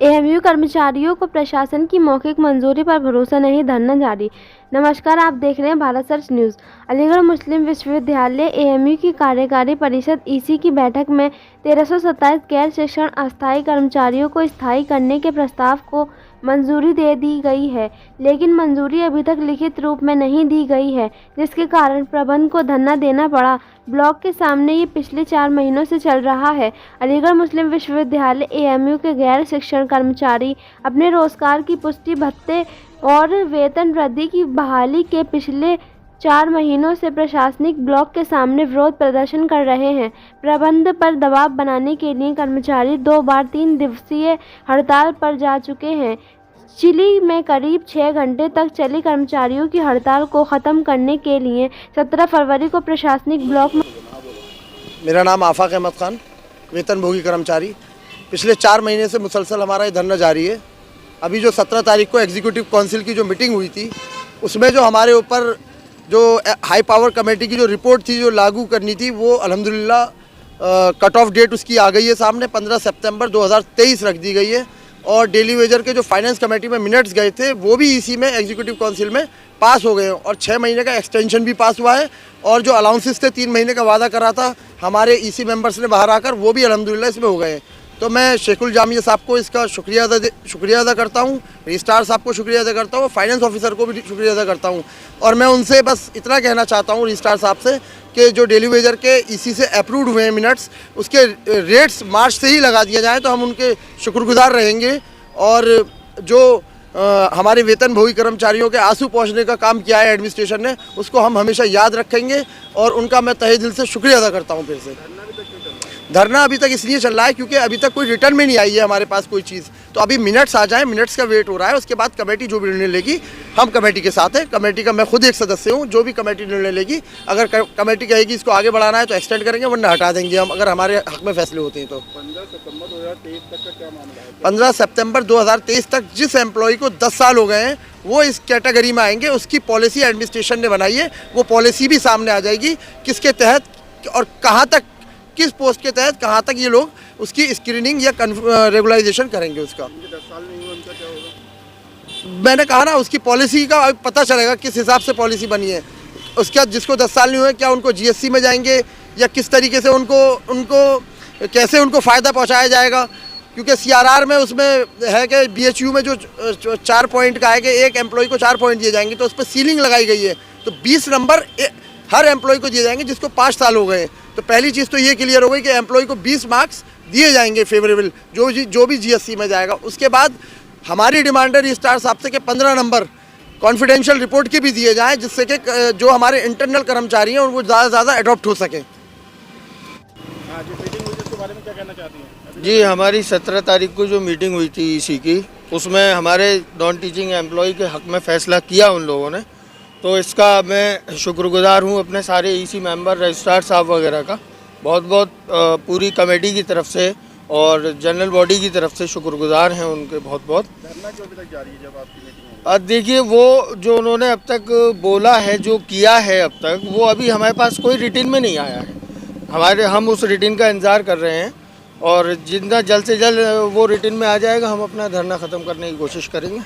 AMU कर्मचारियों को प्रशासन की मौखिक मंजूरी पर भरोसा नहीं, धरना जारी। नमस्कार, आप देख रहे हैं भारत सर्च न्यूज़। अलीगढ़ मुस्लिम विश्वविद्यालय एएमयू की कार्यकारी परिषद ईसी की बैठक में 1327 गैर शिक्षण अस्थायी कर्मचारियों को स्थायी करने के प्रस्ताव को मंजूरी दे दी गई है, लेकिन मंजूरी अभी तक लिखित रूप में नहीं दी गई है, जिसके कारण प्रबंधन को धरना देना पड़ा। ब्लॉक के सामने ये पिछले 4 महीनों से चल रहा है। अलीगढ़ मुस्लिम विश्वविद्यालय एएमयू के गैर शिक्षण कर्मचारी अपने रोजगार की पुष्टि भत्ते और वेतन वृद्धि की बहाली के पिछले 4 महीनों से प्रशासनिक ब्लॉक के सामने विरोध प्रदर्शन कर रहे हैं। प्रबंधन पर दबाव बनाने के लिए कर्मचारी 2 बार 3 दिवसीय हड़ताल पर जा चुके हैं। चिली में करीब 6 घंटे तक चली कर्मचारियों की हड़ताल को ख़त्म करने के लिए 17 फरवरी को प्रशासनिक ब्लॉक में। मेरा नाम आफाक अहमद खान, वेतनभोगी कर्मचारी। पिछले 4 महीने से मुसलसल हमारा ये धरना जारी है। अभी जो 17 तारीख को एग्जीक्यूटिव काउंसिल की जो मीटिंग हुई थी, उसमें जो हमारे ऊपर जो हाई पावर कमेटी की जो रिपोर्ट थी जो लागू करनी थी, वो अल्हम्दुलिल्लाह कट ऑफ डेट उसकी आ गई है सामने। 15 सितंबर 2023 रख दी गई है। और डेली वेजर के जो फाइनेंस कमेटी में मिनट्स गए थे, वो भी इसी में एग्जीक्यूटिव काउंसिल में पास हो गए हैं। और 6 महीने का एक्सटेंशन भी पास हुआ है। और जो अलाउंसेस थे 3 महीने का वादा करा था हमारे ईसी मेंबर्स ने बाहर आकर, वो भी अल्हम्दुलिल्लाह इसमें हो गए हैं। तो मैं शेखुल जामिया साहब को इसका शुक्रिया अदा करता हूँ, रजिस्ट्रार साहब को शुक्रिया अदा करता हूँ, फाइनेंस ऑफिसर को भी शुक्रिया अदा करता हूँ। और मैं उनसे बस इतना कहना चाहता हूँ रजिस्ट्रार साहब से कि जो डेली वेजर के ईसी से अप्रूव्ड हुए हैं मिनट्स, उसके रेट्स मार्च से ही लगा दिए जाएँ तो हम उनके शुक्रगुजार रहेंगे। और जो हमारे वेतनभोगी कर्मचारियों के आंसू पहुँचने का काम किया है एडमिनिस्ट्रेशन ने, उसको हम हमेशा याद रखेंगे और उनका मैं तहे दिल से शुक्रिया अदा करता हूँ। फिर से धरना अभी तक इसलिए चल रहा है क्योंकि अभी तक कोई रिटर्न में नहीं आई है हमारे पास कोई चीज़। तो अभी मिनट्स आ जाएं, मिनट्स का वेट हो रहा है। उसके बाद कमेटी जो भी निर्णय लेगी, हम कमेटी के साथ हैं। कमेटी का मैं खुद एक सदस्य हूं। जो भी कमेटी निर्णय लेगी, अगर कमेटी कहेगी इसको आगे बढ़ाना है तो एक्सटेंड करेंगे, वरना हटा देंगे हम, अगर हमारे हक में फैसले होते हैं तो। 15 सितंबर 2023 तक का क्या मामला है? 15 सितंबर 2023 तक जिस एम्प्लॉय को 10 साल हो गए हैं, वो इस कैटेगरी में आएंगे। उसकी पॉलिसी एडमिनिस्ट्रेशन ने बनाई है, वो पॉलिसी भी सामने आ जाएगी किसके तहत और कहाँ तक, किस पोस्ट के तहत कहाँ तक ये लोग उसकी स्क्रीनिंग या रेगुलराइजेशन करेंगे। उसका 10 साल नहीं हुआ, उनका क्या होगा? मैंने कहा ना, उसकी पॉलिसी का पता चलेगा किस हिसाब से पॉलिसी बनी है। उसके बाद जिसको 10 साल नहीं हुए, क्या उनको जीएससी में जाएंगे या किस तरीके से उनको कैसे उनको फ़ायदा पहुँचाया जाएगा। क्योंकि सीआरआर में उसमें है कि बीएचयू में जो 4 पॉइंट का है कि एक एम्प्लॉय को 4 पॉइंट दिए जाएंगे, तो उस पर सीलिंग लगाई गई है। तो 20 नंबर हर एम्प्लॉय को दिए जाएंगे जिसको 5 साल हो गए। तो पहली चीज़ तो ये क्लियर हो गई कि एम्प्लॉय को 20 मार्क्स दिए जाएंगे फेवरेबल, जो भी जीएससी में जाएगा। उसके बाद हमारी डिमांड है रजिस्ट्रार साहब से कि 15 नंबर कॉन्फिडेंशियल रिपोर्ट के भी दिए जाएँ, जिससे कि जो हमारे इंटरनल कर्मचारी हैं वो ज़्यादा से ज़्यादा अडॉप्ट हो सकें। हाँ जी, मीटिंग हुई इसके बारे में क्या कहना चाहती हैं? जी, हमारी 17 तारीख को जो मीटिंग हुई थी ईसी की, उसमें हमारे नॉन टीचिंग एम्प्लॉय के हक़ में फ़ैसला किया उन लोगों ने। तो इसका मैं शुक्रगुजार हूँ अपने सारे ईसी मेंबर, रजिस्ट्रार साहब वगैरह का बहुत पूरी कमेटी की तरफ से और जनरल बॉडी की तरफ से शुक्रगुजार हैं उनके बहुत। धरना क्यों अभी तक जारी है जब आपकी मीटिंग होगी? अब देखिए, वो जो उन्होंने अब तक बोला है, जो किया है अब तक, वो अभी हमारे पास कोई रिटर्न में नहीं आया है। हम उस रिटर्न का इंतज़ार कर रहे हैं और जितना जल्द से जल्द वो रिटर्न में आ जाएगा, हम अपना धरना ख़त्म करने की कोशिश करेंगे।